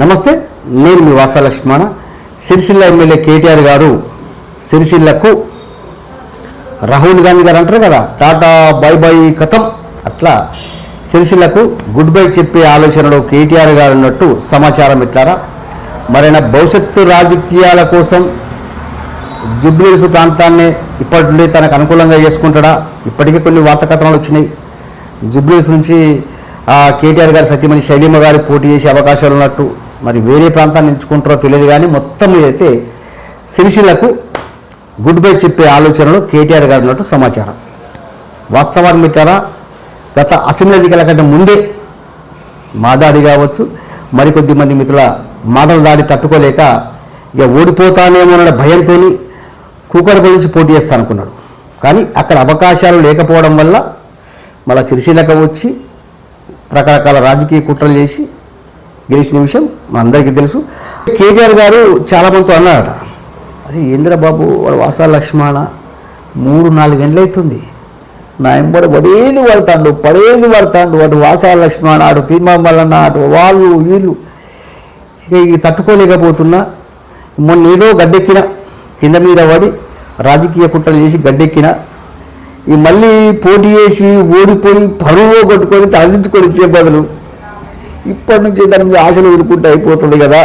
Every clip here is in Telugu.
నమస్తే, నేను మీ వాసా లక్ష్మణ. సిరిసిల్ల ఎమ్మెల్యే కేటీఆర్ గారు సిరిసిల్లకు రాహుల్ గాంధీ గారు అంటారు కదా, టాటా బై బై కథం, అట్లా సిరిసిల్లకు గుడ్ బై చెప్పే ఆలోచనలో కేటీఆర్ గారు ఉన్నట్టు సమాచారం. ఇట్లారా మరైనా భవిష్యత్తు రాజకీయాల కోసం జుబ్లీహిల్స్ ప్రాంతాన్ని ఇప్పటి నుండి తనకు అనుకూలంగా చేసుకుంటాడా? ఇప్పటికే కొన్ని వార్తా కథనాలు వచ్చినాయి. జుబ్లీహిల్స్ నుంచి కేటీఆర్ గారి సతీమణి శైలిమ గారి పోటీ చేసే అవకాశాలు ఉన్నట్టు. మరి వేరే ప్రాంతాన్ని ఎంచుకుంటారో తెలియదు, కానీ మొత్తం మీదైతే సిరిసిల్లకు గుడ్ బై చెప్పే ఆలోచనలో కేటీఆర్ గారు ఉన్నట్టు సమాచారం. వాస్తవాన్ని పెట్టారా, గత అసెంబ్లీ ఎన్నికల కంటే ముందే మాదాడి కావచ్చు, మరికొద్ది మంది మిత్రుల మాటల దాడి తట్టుకోలేక ఇక ఓడిపోతానేమోనన్న భయంతో కూకరపల్లి నుంచి పోటీ చేస్తానుకున్నాడు. కానీ అక్కడ అవకాశాలు లేకపోవడం వల్ల మళ్ళీ సిరిసిల్లకు వచ్చి రకరకాల రాజకీయ కుట్రలు చేసి గెలిచిన విషయం మనందరికీ తెలుసు. కేటీఆర్ గారు చాలామందితో అన్నారట, అరే ఇంద్రబాబు వాడు వాసా లక్ష్మణ 3-4 గంటలు అవుతుంది, నా ఎంబడి పడేది పడతాడు వాడు వాసా లక్ష్మణ, అటు తీర్మామల్లన్న, అటు వాళ్ళు వీళ్ళు, ఇక తట్టుకోలేకపోతున్నా. మొన్న ఏదో గడ్డెక్కిన కింద మీద పడి రాజకీయ కుట్రలు చేసి గడ్డెక్కిన, ఈ మళ్ళీ పోటీ చేసి ఓడిపోయి పరువు కొట్టుకొని తరలించుకొని ఇచ్చే బదులు ఇప్పటి నుంచి దాని మీద ఆశలు ఎదుర్కొంటే అయిపోతుంది కదా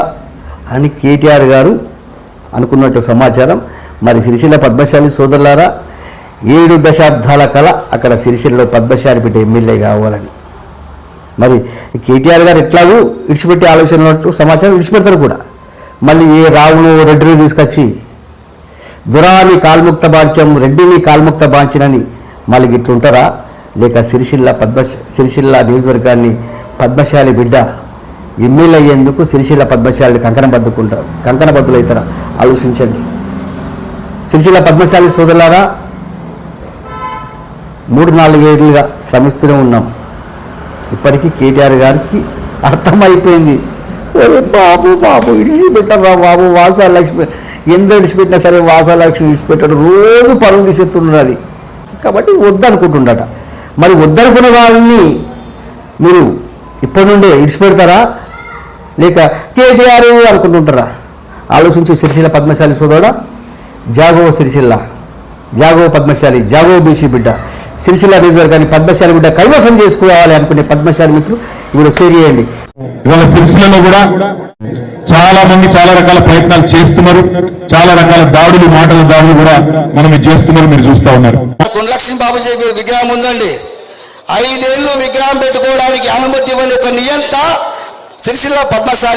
అని కేటీఆర్ గారు అనుకున్నట్టు సమాచారం. మరి సిరిసిల్ల పద్మశాలి సోదరులారా, 7 దశాబ్దాల కల అక్కడ సిరిసిల్లలో పద్మశాలి బిడ్డ ఎమ్మెల్యే కావాలని మరి కేటీఆర్ గారు ఎట్లాగూ విడిచిపెట్టే ఆలోచన ఉన్నట్టు సమాచారం. విడిచిపెడతారు కూడా. మళ్ళీ ఏ రావును రెడ్డిని తీసుకొచ్చి దురాని కాల్ముక్త బాంచం, రెడ్డిని కాల్ముక్త బాంచనని మళ్ళీ గిట్లుంటారా? లేక సిరిసిల్ల నియోజకవర్గాన్ని పద్మశాలి బిడ్డ ఎమ్మెల్యే అయ్యేందుకు సిరిసిల్ల పద్మశాలి కంకణబద్దులు అవుతారా? ఆలోచించండి. సిరిసిల్ల పద్మశాలి సోదరులారా, 3-4 ఏళ్ళుగా శ్రమిస్తూనే ఉన్నాం. ఇప్పటికీ కేటీఆర్ గారికి అర్థమైపోయింది, బాబు విడిచిపెట్టారా బాబు, వాసా లక్ష్మి ఎంత విడిచిపెట్టినా సరే వాసా లక్ష్మి విడిచిపెట్టాడు, రోజు పరువు తీసేస్తున్నది. కాబట్టి వద్దనుకుంటుండట. మరి వద్దనుకున్న వాళ్ళని మీరు ఇప్పటి నుండే విడిచిపెడతారా లేక కేటీఆర్ అనుకుంటుంటారా? ఆలోచించు సిరిసిల్ల పద్మశాలి సోదరుడా. జాగో సిరిసిల్ల, జాగో పద్మశాలి, జాగో బీసీ బిడ్డ, సిరిసిల్ల నియోజకవర్గాన్ని పద్మశాలి బిడ్డ కైవసం చేసుకోవాలి అనుకునే పద్మశాలి మిత్రులు ఇప్పుడు షేర్ చేయండి. ఇవాళ సిరిసిల్లలో కూడా చాలా మంది చాలా రకాల ప్రయత్నాలు చేస్తున్నారు. చాలా రకాల మాటల దాడులు కూడా మనం చేస్తున్నారు, మీరు చూస్తా ఉన్నారు. కొండలక్ష్మి బాబు విగ్రహం ఉందండి, 5 ఏళ్ళు విగ్రహం పెట్టుకోవడానికి అనుమతి ఇవ్వని ఒక నియంత సిరిసిల్ల పద్మశాలి